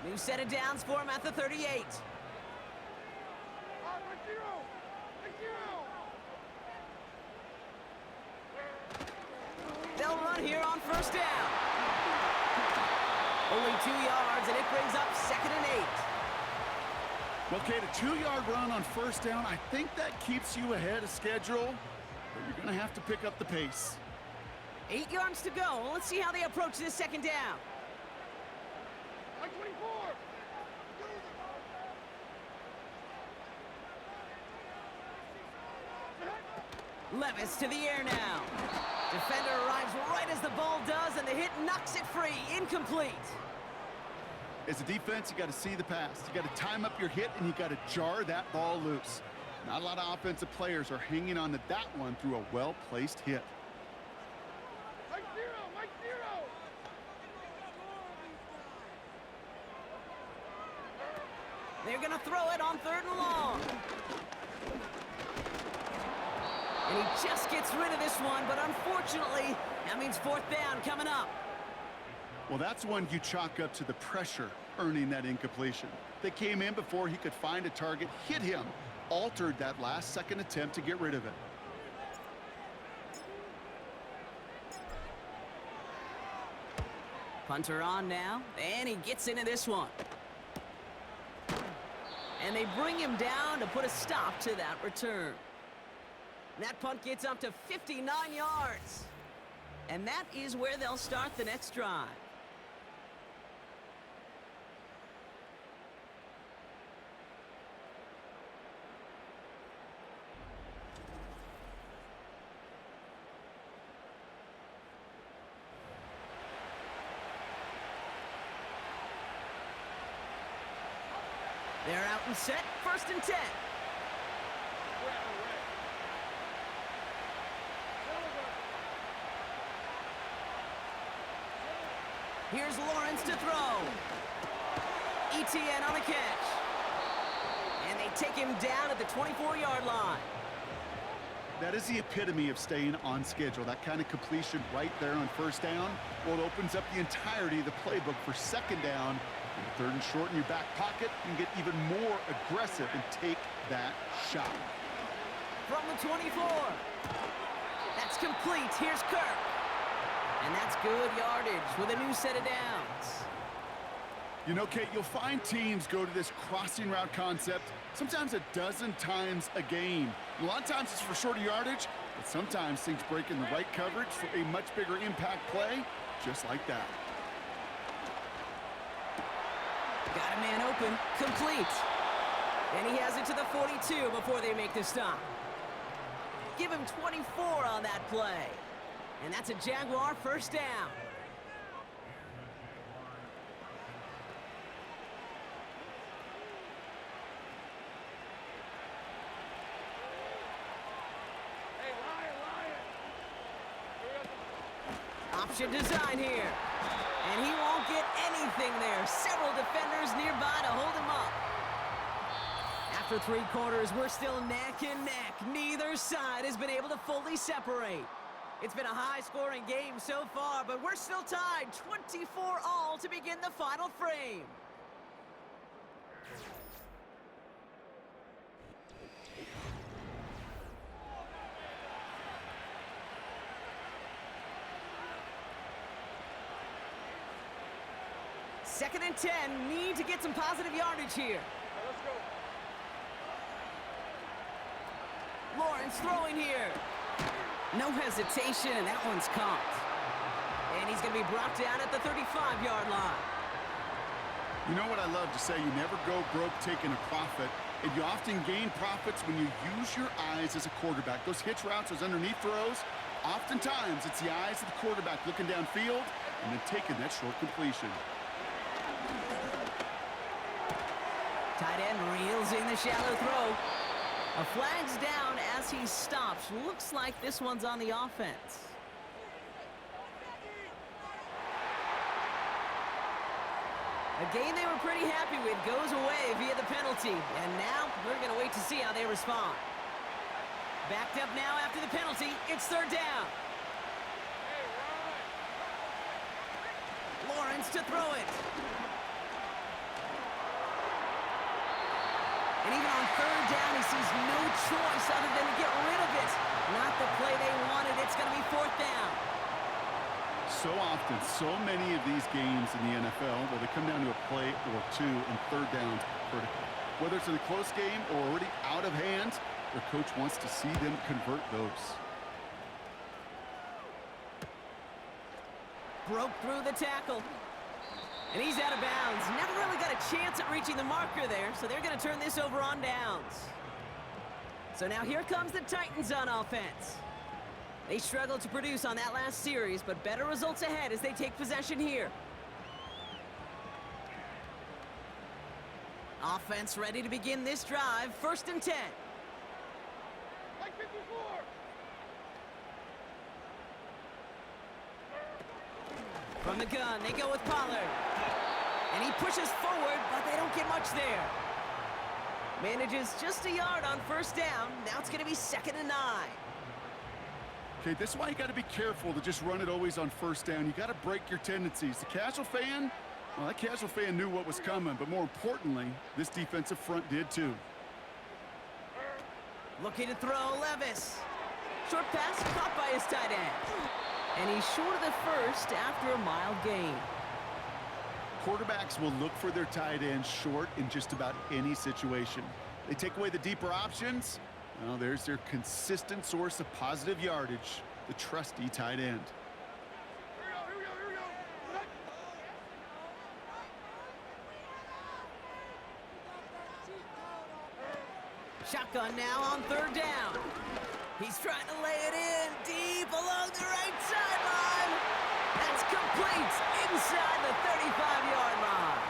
New set of downs for him at the 38. Like 0. Like 0. They'll run here on 1st down. Only 2 yards, and it brings up 2nd and 8. Okay, the 2-yard run on 1st down, I think that keeps you ahead of schedule, but you're going to have to pick up the pace. 8 yards to go. Let's see how they approach this 2nd down. Like 24. Levis to the air now. Defender arrives right as the ball does, and the hit knocks it free. Incomplete. As a defense, you got to see the pass. You got to time up your hit, and you got to jar that ball loose. Not a lot of offensive players are hanging on to that one through a well-placed hit. Like 0. Like 0. They're going to throw it on 3rd and long. And he just gets rid of this one, but unfortunately, that means 4th down coming up. Well, that's one you chalk up to the pressure earning that incompletion. They came in before he could find a target, hit him, altered that last-second attempt to get rid of it. Punter on now, and he gets into this one. And they bring him down to put a stop to that return. That punt gets up to 59 yards. And that is where they'll start the next drive. They're out and set, 1st and 10. Here's Lawrence to throw. ETN on the catch. And they take him down at the 24-yard line. That is the epitome of staying on schedule. That kind of completion right there on 1st down. Well, it opens up the entirety of the playbook for 2nd down. And 3rd and short in your back pocket, you can get even more aggressive and take that shot. From the 24. That's complete. Here's Kirk. And that's good yardage with a new set of downs. You know, Kate, you'll find teams go to this crossing route concept sometimes a dozen times a game. A lot of times it's for shorter yardage, but sometimes things break in the right coverage for a much bigger impact play, just like that. Got a man open, complete. And he has it to the 42 before they make the stop. give him 24 on that play. And that's a Jaguar first down. Option design here. And he won't get anything there. Several defenders nearby to hold him up. After 3 quarters, we're still neck and neck. Neither side has been able to fully separate. It's been a high-scoring game so far, but we're still tied 24-all to begin the final frame. Second and 10, need to get some positive yardage here. Let's go. Lawrence throwing here. No hesitation, and that one's caught. And he's going to be brought down at the 35-yard line. You know what I love to say? You never go broke taking a profit. And you often gain profits when you use your eyes as a quarterback. Those hitch routes, those underneath throws, oftentimes it's the eyes of the quarterback looking downfield and then taking that short completion. Tight end reels in the shallow throw. A flag's down as he stops. Looks like this one's on the offense. A game they were pretty happy with goes away via the penalty. And now we're going to wait to see how they respond. Backed up now after the penalty. It's third down. Lawrence to throw it. And even on third down, he sees no choice other than to get rid of it. Not the play they wanted. It's going to be fourth down. So often, so many of these games in the NFL, where they come down to a play or two and third downs critical. Whether it's in a close game or already out of hand, their coach wants to see them convert those. Broke through the tackle. And he's out of bounds. Never really got a chance at reaching the marker there, so they're going to turn this over on downs. So now here comes the Titans on offense. They struggled to produce on that last series, but better results ahead as they take possession here. Offense ready to begin this drive. First and 10. Like 54. From the gun, they go with Pollard. And he pushes forward, but they don't get much there. Manages just a yard on first down. Now it's going to be 2nd and 9. Okay, this is why you got to be careful to just run it always on first down. You got to break your tendencies. The casual fan, well, that casual fan knew what was coming, but more importantly, this defensive front did too. Looking to throw Levis. Short pass caught by his tight end. And he's short of the first after a mild gain. Quarterbacks will look for their tight end short in just about any situation. They take away the deeper options. Well, there's their consistent source of positive yardage, the trusty tight end. Here we go. Shotgun now on third down. He's trying to lay it in deep along the right sideline. That's complete inside the 35-yard line.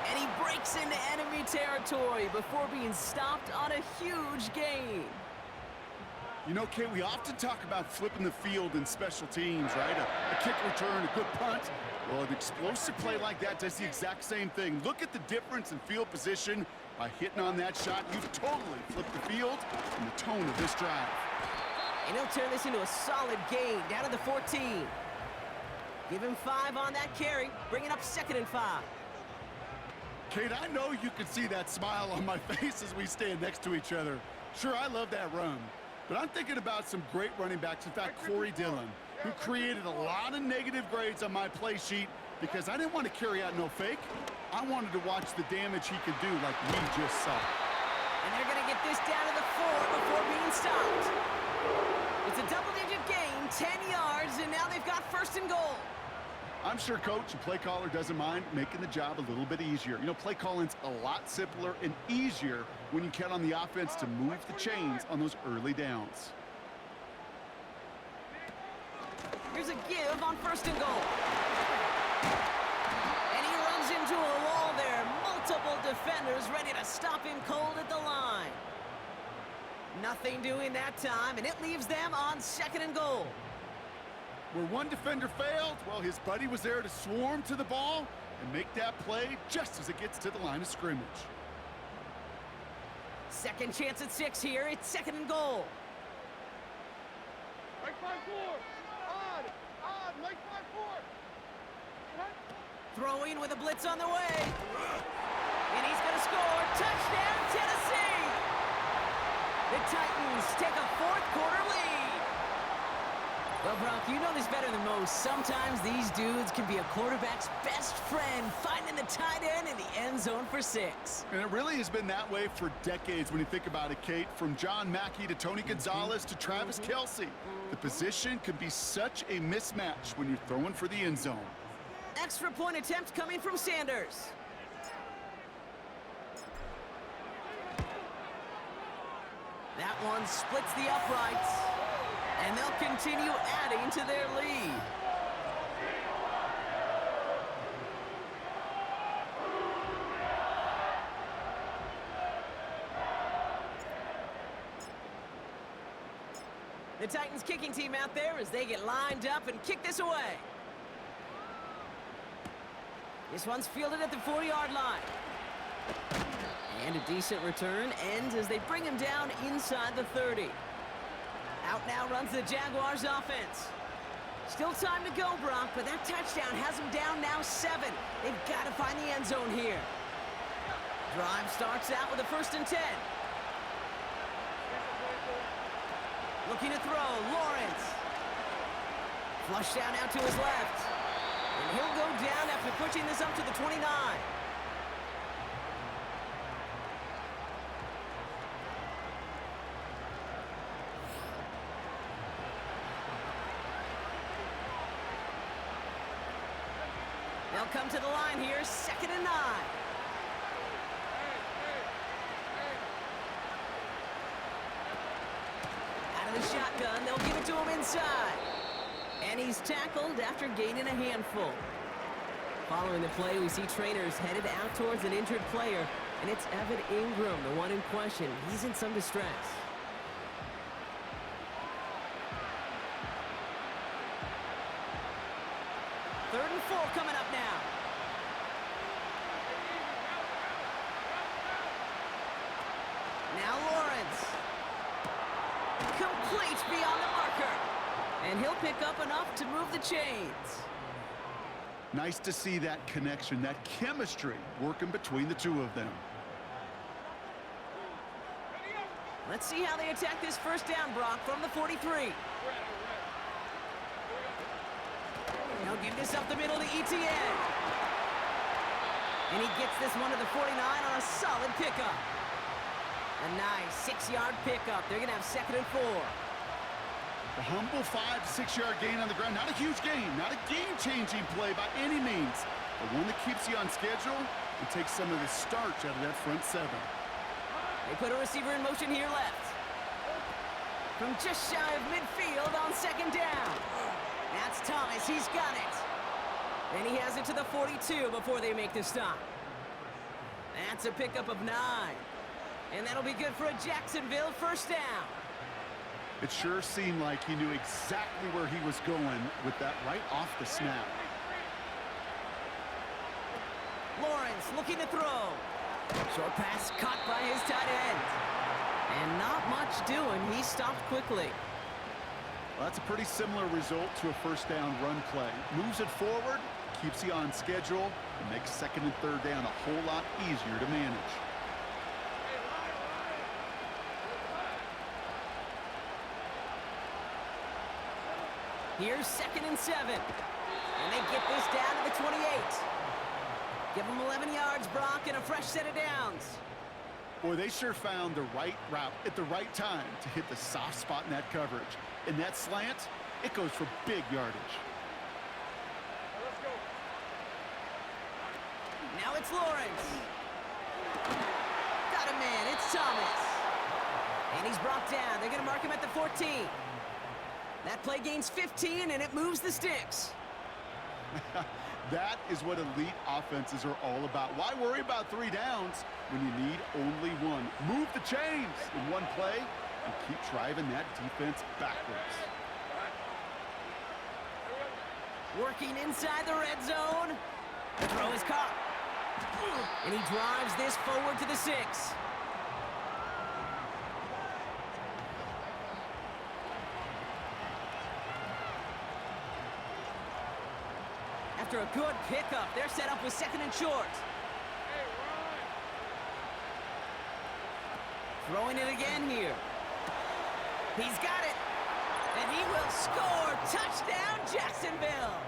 And he breaks into enemy territory before being stopped on a huge gain. You know, Kate, we often talk about flipping the field in special teams, right? A kick return, a good punt. Well, an explosive play like that does the exact same thing. Look at the difference in field position. By hitting on that shot, you've totally flipped the field and the tone of this drive. And he'll turn this into a solid gain down to the 14. Give him 5 on that carry, bringing up 2nd and 5. Kate, I know you can see that smile on my face as we stand next to each other. Sure, I love that run, but I'm thinking about some great running backs. In fact, Corey Dillon, who created a lot of negative grades on my play sheet because I didn't want to carry out no fake. I wanted to watch the damage he could do like we just saw. And they're going to get this down to the 4 before being stopped. It's a double-digit gain, 10 yards, and now they've got 1st and goal. I'm sure coach and play caller doesn't mind making the job a little bit easier. You know, play calling's a lot simpler and easier when you count on the offense to move the chains on those early downs. Here's a give on 1st and goal. And he runs into a wall there. Multiple defenders ready to stop him cold at the line. Nothing doing that time, and it leaves them on 2nd and goal. Where one defender failed, well, his buddy was there to swarm to the ball and make that play just as it gets to the line of scrimmage. Second chance at 6 here. It's 2nd and goal. Right 5-4. On, right 5-4. Throwing with a blitz on the way. And he's going to score. Touchdown, Tennessee! The Titans take a 4th quarter lead. Well, Brock, you know this better than most. Sometimes these dudes can be a quarterback's best friend, finding the tight end in the end zone for 6. And it really has been that way for decades when you think about it, Kate. From John Mackey to Tony Gonzalez to Travis Kelce. The position can be such a mismatch when you're throwing for the end zone. Extra point attempt coming from Sanders. That one splits the uprights, and they'll continue adding to their lead. The Titans kicking team out there as they get lined up and kick this away. This one's fielded at the 40-yard line. And a decent return ends as they bring him down inside the 30. Out now runs the Jaguars offense. Still time to go, Brock, but that touchdown has them down now 7. They've got to find the end zone here. Drive starts out with a 1st and 10. Looking to throw, Lawrence. Flush down out to his left. And he'll go down after pushing this up to the 29. They'll come to the line here, 2nd and 9. Out of the shotgun, they'll give it to him inside. And he's tackled after gaining a handful. Following the play, we see trainers headed out towards an injured player, and it's Evan Ingram, the one in question. He's in some distress. Third and 4 coming up now. Now Lawrence. Complete beyond the marker. And he'll pick up enough to move the chains. Nice to see that connection, that chemistry working between the two of them. Let's see how they attack this 1st down, Brock, from the 43. He'll give this up the middle to ETN. And he gets this one to the 49 on a solid pickup. A nice 6-yard pickup. They're going to have 2nd and 4. A humble 5 to 6 yard gain on the ground. Not a huge gain, not a game-changing play by any means, but one that keeps you on schedule and takes some of the starch out of that front 7. They put a receiver in motion here left. From just shy of midfield on 2nd down. That's Thomas. He's got it. And he has it to the 42 before they make the stop. That's a pickup of 9. And that'll be good for a Jacksonville 1st down. It sure seemed like he knew exactly where he was going with that right off the snap. Lawrence looking to throw. Short pass caught by his tight end. And not much doing. He stopped quickly. Well, that's a pretty similar result to a 1st down run play. Moves it forward, keeps you on schedule, and makes 2nd and 3rd down a whole lot easier to manage. Here's 2nd and 7. And they get this down to the 28. Give them 11 yards, Brock, and a fresh set of downs. Boy, they sure found the right route at the right time to hit the soft spot in that coverage. And that slant, it goes for big yardage. Let's go. Now it's Lawrence. Got a man, it's Thomas. And he's brought down. They're going to mark him at the 14. That play gains 15, and it moves the sticks. That is what elite offenses are all about. Why worry about 3 downs when you need only 1? Move the chains in one play and keep driving that defense backwards. Working inside the red zone. The throw is caught. And he drives this forward to the 6. After a good pickup, they're set up with 2nd and short. Throwing it again here. He's got it. And he will score. Touchdown, Jacksonville.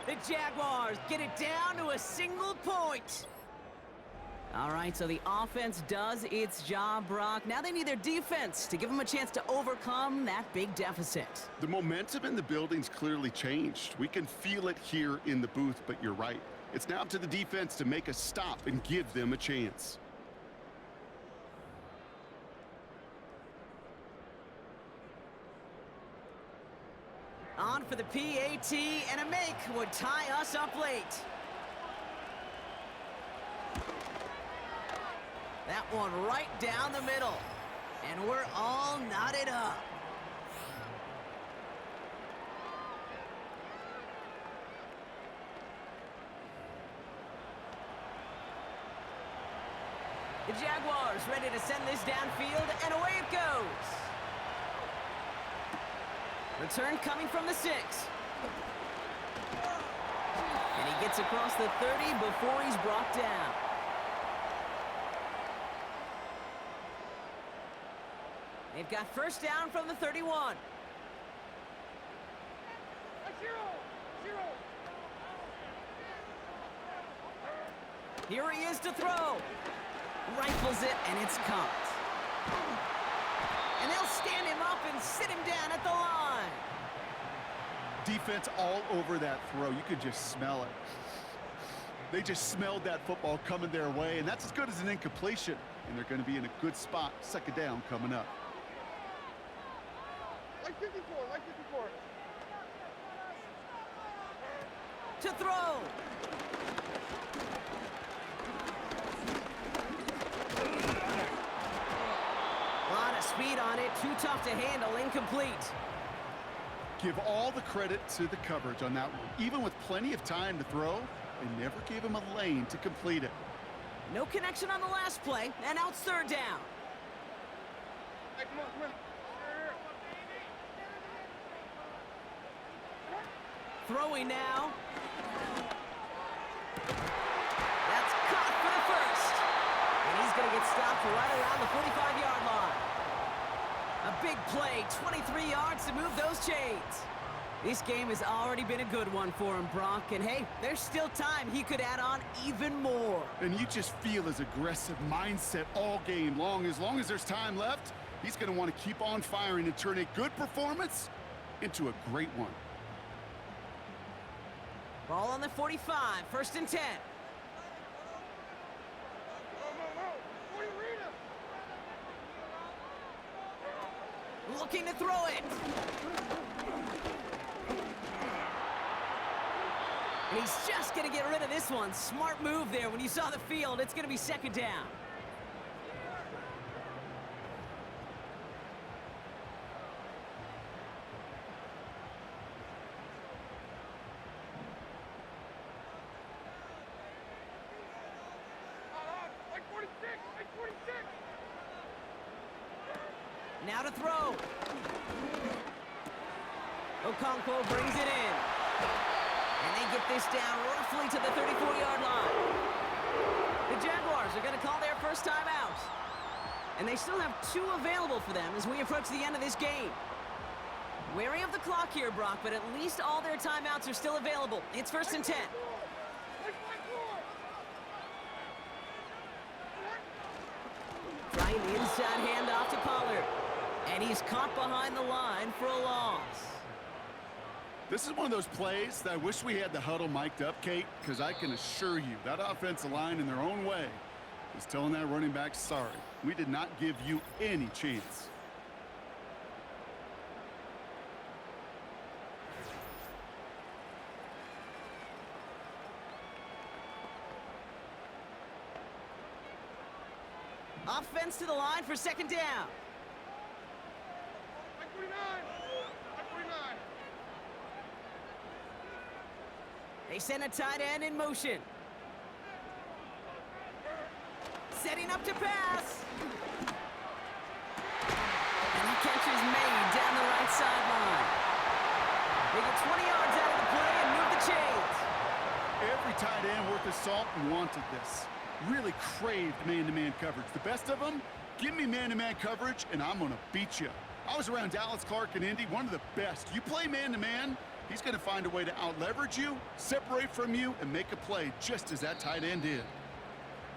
The Jaguars get it down to a single point. All right, so the offense does its job, Brock. Now they need their defense to give them a chance to overcome that big deficit. The momentum in the building's clearly changed. We can feel it here in the booth, but you're right. It's now up to the defense to make a stop and give them a chance. On for the PAT, and a make would tie us up late. That one right down the middle. And we're all knotted up. The Jaguars ready to send this downfield, and away it goes. Return coming from the 6. And he gets across the 30 before he's brought down. They've got first down from the 31. Here he is to throw. Rifles it, and it's caught. And they'll stand him up and sit him down at the line. Defense all over that throw. You could just smell it. They just smelled that football coming their way, and that's as good as an incompletion. And they're going to be in a good spot. 2nd down coming up. Like 54, like 54. To throw. A lot of speed on it. Too tough to handle. Incomplete. Give all the credit to the coverage on that one. Even with plenty of time to throw, they never gave him a lane to complete it. No connection on the last play, and now it's 3rd down. Hey, come on, come on. Throwing now. That's caught for the 1st. And he's going to get stopped right around the 45-yard line. A big play, 23 yards to move those chains. This game has already been a good one for him, Brock. And hey, there's still time. He could add on even more. And you just feel his aggressive mindset all game long. As there's time left, he's going to want to keep on firing and turn a good performance into a great one. Ball on the 45, 1st and 10. Looking to throw it. And he's just going to get rid of this one. Smart move there. When you saw the field, it's going to be 2nd down. Now to throw. Okonkwo brings it in. And they get this down roughly to the 34-yard line. The Jaguars are going to call their first timeout. And they still have 2 available for them as we approach the end of this game. Wary of the clock here, Brock, but at least all their timeouts are still available. It's 1st and 10. Trying the inside handoff to Pollard. And he's caught behind the line for a loss. This is one of those plays that I wish we had the huddle mic'd up, Kate, because I can assure you that offensive line in their own way is telling that running back, sorry, we did not give you any chance. Offense to the line for second down. Like 49. Like 49. They send a tight end in motion. Setting up to pass. And the catch is made down the right sideline. They get 20 yards out of the play and move the chains. Every tight end worth his salt wanted this. Really craved man-to-man coverage. The best of them, give me man-to-man coverage, and I'm going to beat you. I was around Dallas Clark and Indy, one of the best. You play man-to-man, he's going to find a way to out-leverage you, separate from you, and make a play just as that tight end did.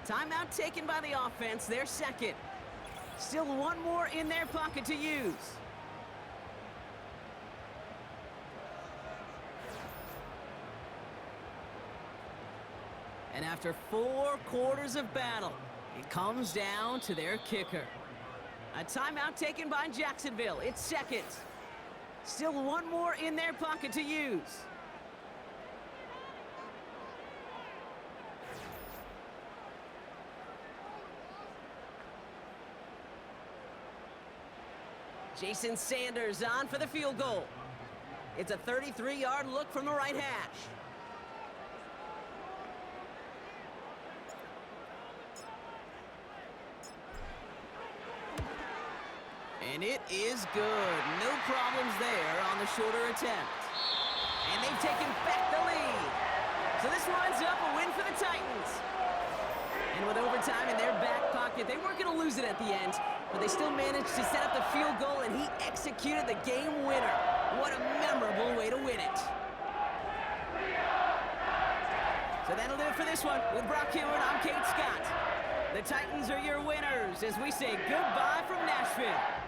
Timeout taken by the offense, their second. Still one more in their pocket to use. And after 4 quarters of battle, it comes down to their kicker. A timeout taken by Jacksonville. It's second. Still one more in their pocket to use. Jason Sanders on for the field goal. It's a 33-yard look from the right hash. And it is good. No problems there on the shorter attempt. And they've taken back the lead. So this winds up a win for the Titans. And with overtime in their back pocket, they weren't going to lose it at the end, but they still managed to set up the field goal, and he executed the game winner. What a memorable way to win it. So that'll do it for this one. With Brock Hewitt, I'm Kate Scott. The Titans are your winners as we say goodbye from Nashville.